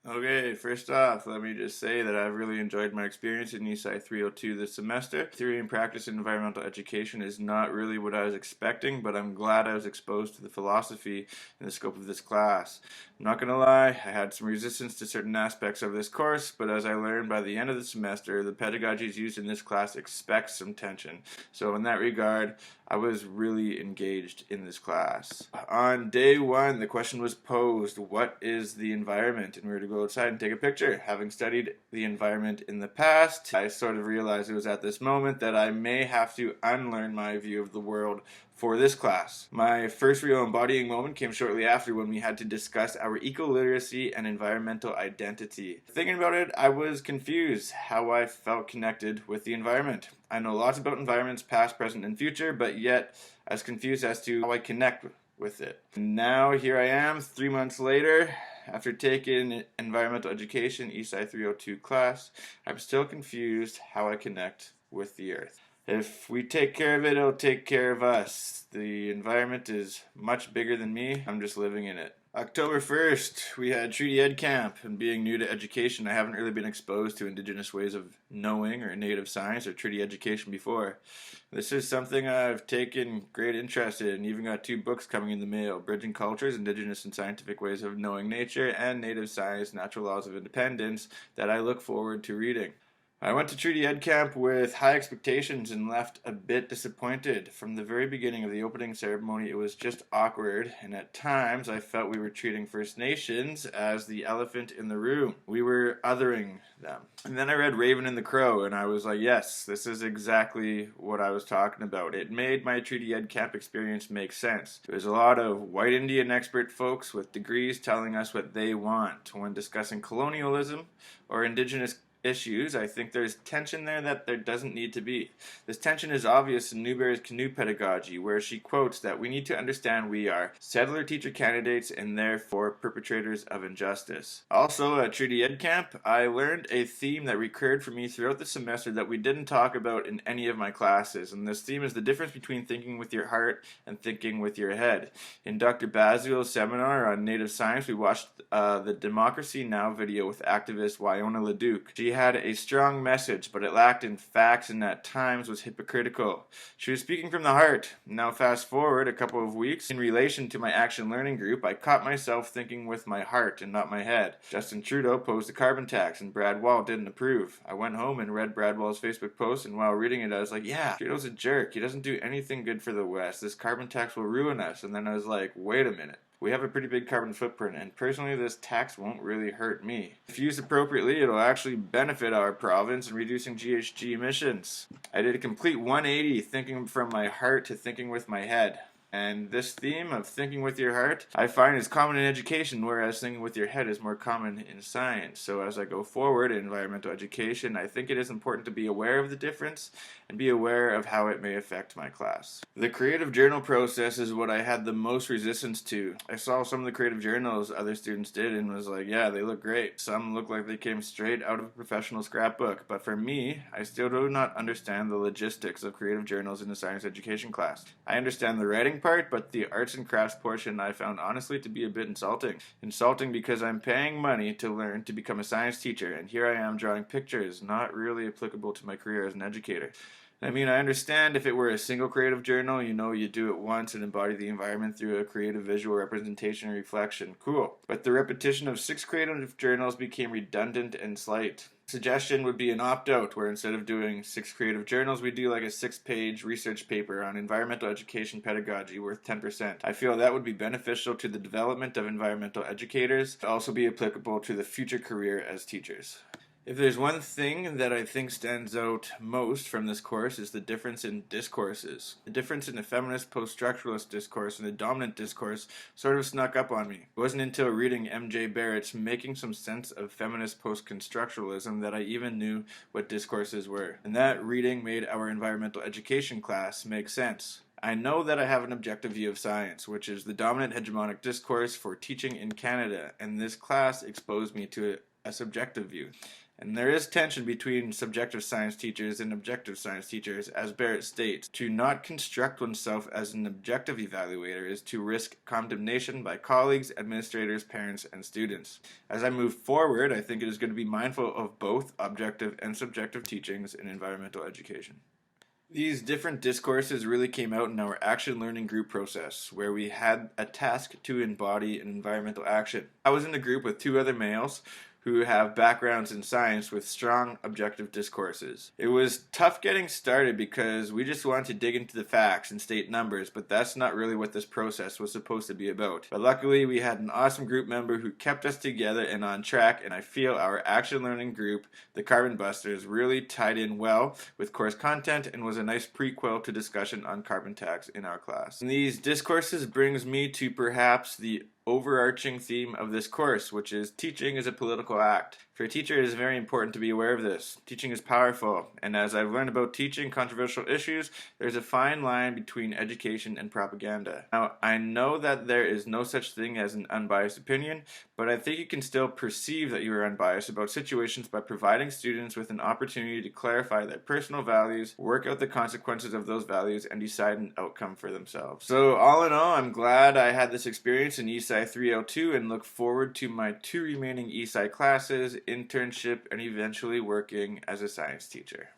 Okay, first off, let me just say that I've really enjoyed my experience in ESCI 302 this semester. Theory and practice in environmental education is not really what I was expecting, but I'm glad I was exposed to the philosophy in the scope of this class. I'm not going to lie, I had some resistance to certain aspects of this course, but as I learned by the end of the semester, the pedagogies used in this class expect some tension. So in that regard, I was really engaged in this class. On day one, the question was posed, what is the environment? And we were to go outside and take a picture. Having studied the environment in the past, I sort of realized it was at this moment that I may have to unlearn my view of the world for this class. My first real embodying moment came shortly after when we had to discuss our eco-literacy and environmental identity. Thinking about it, I was confused how I felt connected with the environment. I know lots about environments past, present, and future, but yet I was confused as to how I connect with it. Now here I am, 3 months later, after taking environmental education ESCI 302 class, I'm still confused how I connect with the earth. If we take care of it, it'll take care of us. The environment is much bigger than me. I'm just living in it. October 1st, we had Treaty Ed Camp, and being new to education, I haven't really been exposed to Indigenous ways of knowing or Native science or treaty education before. This is something I've taken great interest in, and even got 2 books coming in the mail, Bridging Cultures, Indigenous and Scientific Ways of Knowing Nature, and Native Science, Natural Laws of Independence, that I look forward to reading. I went to Treaty Ed Camp with high expectations and left a bit disappointed. From the very beginning of the opening ceremony, it was just awkward, and at times I felt we were treating First Nations as the elephant in the room. We were othering them. And then I read Raven and the Crow, and I was like, yes, this is exactly what I was talking about. It made my Treaty Ed Camp experience make sense. There was a lot of white Indian expert folks with degrees telling us what they want. When discussing colonialism or Indigenous issues, I think there's tension there that there doesn't need to be. This tension is obvious in Newberry's canoe pedagogy, where she quotes that we need to understand we are settler teacher candidates and therefore perpetrators of injustice. Also, at Treaty Ed Camp, I learned a theme that recurred for me throughout the semester that we didn't talk about in any of my classes, and this theme is the difference between thinking with your heart and thinking with your head. In Dr. Bazio's seminar on Native Science, we watched the Democracy Now! Video with activist Wyona LeDuc. She had a strong message, but it lacked in facts and at times was hypocritical. She was speaking from the heart. Now fast forward a couple of weeks, in relation to my action learning group, I caught myself thinking with my heart and not my head. Justin Trudeau posed a carbon tax and Brad Wall didn't approve. I went home and read Brad Wall's Facebook post, and while reading it I was like, yeah, Trudeau's a jerk. He doesn't do anything good for the West. This carbon tax will ruin us. And then I was like, wait a minute. We have a pretty big carbon footprint, and personally this tax won't really hurt me. If used appropriately, it'll actually benefit our province in reducing GHG emissions. I did a complete 180, thinking from my heart to thinking with my head. And this theme of thinking with your heart, I find is common in education, whereas thinking with your head is more common in science. So as I go forward in environmental education, I think it is important to be aware of the difference and be aware of how it may affect my class. The creative journal process is what I had the most resistance to. I saw some of the creative journals other students did and was like, yeah, they look great. Some look like they came straight out of a professional scrapbook. But for me, I still do not understand the logistics of creative journals in a science education class. I understand the writing part, but the arts and crafts portion I found honestly to be a bit insulting. Insulting because I'm paying money to learn to become a science teacher, and here I am drawing pictures not really applicable to my career as an educator. I mean, I understand if it were a single creative journal, you do it once and embody the environment through a creative visual representation and reflection. Cool. But the repetition of 6 creative journals became redundant and slight. Suggestion would be an opt-out, where instead of doing 6 creative journals, we do like a 6-page research paper on environmental education pedagogy worth 10%. I feel that would be beneficial to the development of environmental educators, but also be applicable to the future career as teachers. If there's one thing that I think stands out most from this course is the difference in discourses. The difference in the feminist post-structuralist discourse and the dominant discourse sort of snuck up on me. It wasn't until reading M.J. Barrett's Making Some Sense of Feminist Post-Constructuralism that I even knew what discourses were. And that reading made our environmental education class make sense. I know that I have an objective view of science, which is the dominant hegemonic discourse for teaching in Canada, and this class exposed me to a subjective view. And there is tension between subjective science teachers and objective science teachers, as Barrett states. To not construct oneself as an objective evaluator is to risk condemnation by colleagues, administrators, parents, and students. As I move forward, I think it is going to be mindful of both objective and subjective teachings in environmental education. These different discourses really came out in our action learning group process, where we had a task to embody an environmental action. I was in a group with 2 other males who have backgrounds in science with strong objective discourses. It was tough getting started because we just wanted to dig into the facts and state numbers, but that's not really what this process was supposed to be about. But luckily we had an awesome group member who kept us together and on track, and I feel our action learning group, the Carbon Busters, really tied in well with course content and was a nice prequel to discussion on carbon tax in our class. And these discourses brings me to perhaps the overarching theme of this course, which is teaching is a political act. For a teacher, it is very important to be aware of this. Teaching is powerful, and as I've learned about teaching controversial issues, there's a fine line between education and propaganda. Now, I know that there is no such thing as an unbiased opinion, but I think you can still perceive that you are unbiased about situations by providing students with an opportunity to clarify their personal values, work out the consequences of those values, and decide an outcome for themselves. So all in all, I'm glad I had this experience in ESCI 302 and look forward to my 2 remaining ESCI classes, internship, and eventually working as a science teacher.